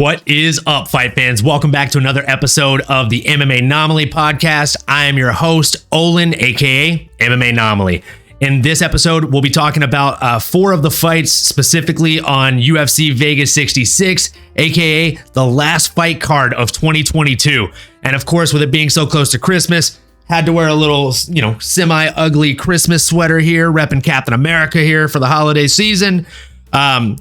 What is up, fight fans? Welcome back to another episode of the MMA Anomaly podcast. I am your host, Olin, aka MMA Anomaly. In this episode, we'll be talking about 4 of the fights, specifically on UFC Vegas 66, aka the last fight card of 2022. And of course, with it being so close to Christmas, had to wear a little, semi-ugly Christmas sweater here, repping Captain America here for the holiday season.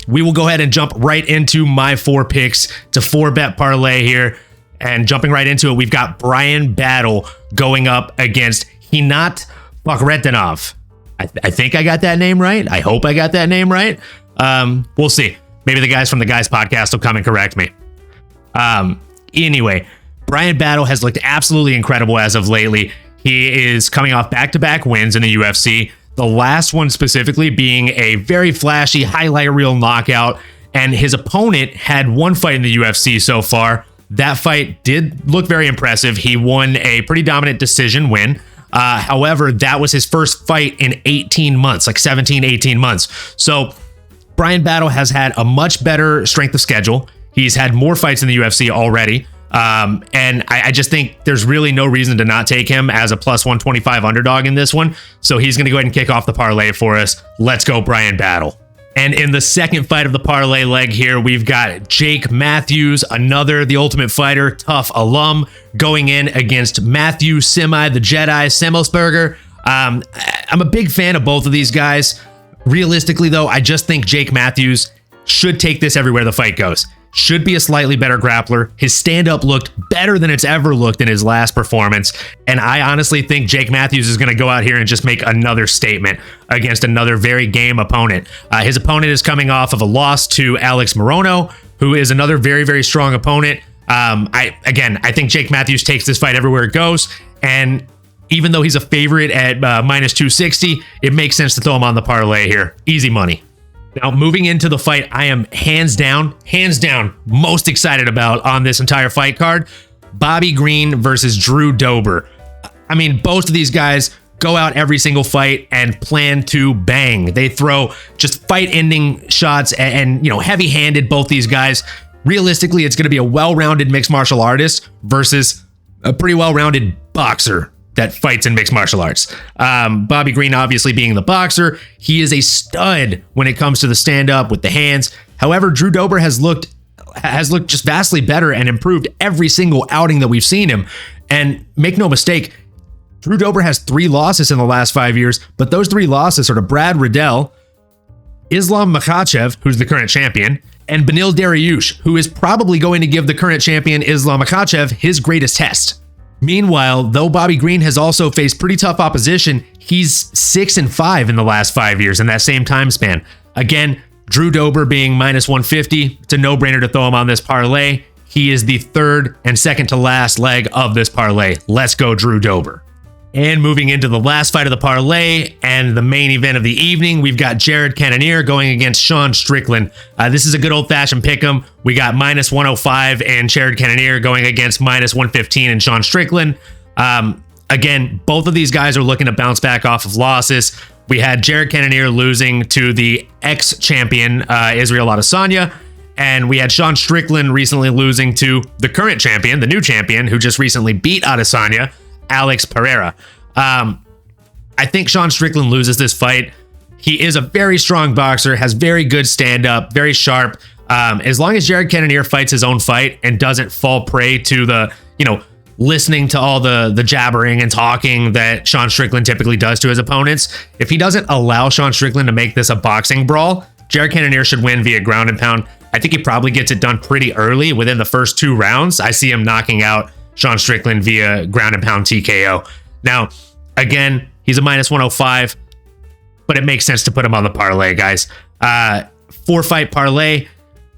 We will go ahead and jump right into my 4 picks to 4-bet parlay here. And jumping right into it, we've got Bryan Battle going up against Hinat Fakhretdinov. I think I got that name right. I hope I got that name right. We'll see. Maybe the guys from the Guys podcast will come and correct me. Anyway, Bryan Battle has looked absolutely incredible as of lately. He is coming off back-to-back wins in the UFC. The last one specifically being a very flashy highlight reel knockout, and his opponent had one fight in the UFC so far. That fight did look very impressive. He won a pretty dominant decision win. However, that was his first fight in 18 months, like 17, 18 months. So Bryan Battle has had a much better strength of schedule. He's had more fights in the UFC already. And I just think there's really no reason to not take him as a plus 125 underdog in this one. So he's going to go ahead and kick off the parlay for us. Let's go, Bryan Battle. And in the second fight of the parlay leg here, we've got Jake Matthews, The Ultimate Fighter, tough alum, going in against Matthew Semi, the Jedi Semmelsberger. I'm a big fan of both of these guys. Realistically, though, I just think Jake Matthews should take this everywhere the fight goes. Should be a slightly better grappler. His stand-up looked better than it's ever looked in his last performance. And I honestly think Jake Matthews is going to go out here and just make another statement against another very game opponent. His opponent is coming off of a loss to Alex Morono, who is another very, very strong opponent. I think Jake Matthews takes this fight everywhere it goes. And even though he's a favorite at minus 260, it makes sense to throw him on the parlay here. Easy money. Now, moving into the fight, I am hands down, most excited about on this entire fight card, Bobby Green versus Drew Dober. I mean, both of these guys go out every single fight and plan to bang. They throw just fight-ending shots and heavy-handed, both these guys. Realistically, it's going to be a well-rounded mixed martial artist versus a pretty well-rounded boxer that fights in mixed martial arts. Bobby Green obviously being the boxer, he is a stud when it comes to the stand-up with the hands. However, Drew Dober has looked just vastly better and improved every single outing that we've seen him. And make no mistake, Drew Dober has 3 losses in the last 5 years, but those 3 losses are to Brad Riddell, Islam Makhachev, who's the current champion, and Beneil Dariush, who is probably going to give the current champion Islam Makhachev his greatest test. Meanwhile, though Bobby Green has also faced pretty tough opposition, he's 6-5 in the last 5 years in that same time span. Again, Drew Dober being minus 150, it's a no-brainer to throw him on this parlay. He is the third and second to last leg of this parlay. Let's go, Drew Dober. And moving into the last fight of the parlay and the main event of the evening, we've got Jared Cannonier going against Sean Strickland. This is a good old-fashioned pick'em. We got minus 105 and Jared Cannonier going against minus 115 and Sean Strickland. Again, both of these guys are looking to bounce back off of losses. We had Jared Cannonier losing to the ex-champion Israel Adesanya, and we had Sean Strickland recently losing to the current champion, the new champion, who just recently beat Adesanya, Alex Pereira. I think Sean Strickland loses this fight. He is a very strong boxer, has very good stand-up, very sharp. As long as Jared Cannonier fights his own fight and doesn't fall prey to the, listening to all the jabbering and talking that Sean Strickland typically does to his opponents, if he doesn't allow Sean Strickland to make this a boxing brawl, Jared Cannonier should win via ground and pound. I think he probably gets it done pretty early within the first 2 rounds. I see him knocking out Sean Strickland via ground and pound TKO. Now, again, he's a minus 105, but it makes sense to put him on the parlay, guys. 4-fight parlay,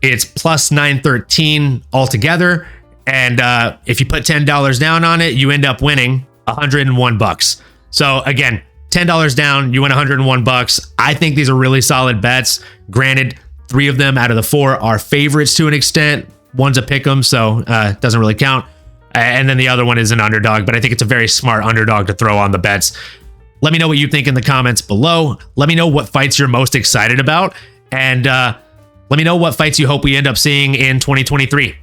it's plus 913 altogether. And if you put $10 down on it, you end up winning $101. So again, $10 down, you win $101. I think these are really solid bets. Granted, 3 of them out of the 4 are favorites to an extent. One's a pick'em, so it doesn't really count. And then the other one is an underdog, but I think it's a very smart underdog to throw on the bets. Let me know what you think in the comments below. Let me know what fights you're most excited about. And Let me know what fights you hope we end up seeing in 2023.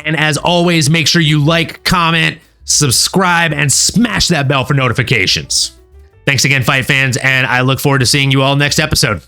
And as always, make sure you like, comment, subscribe, and smash that bell for notifications. Thanks again, fight fans, and I look forward to seeing you all next episode.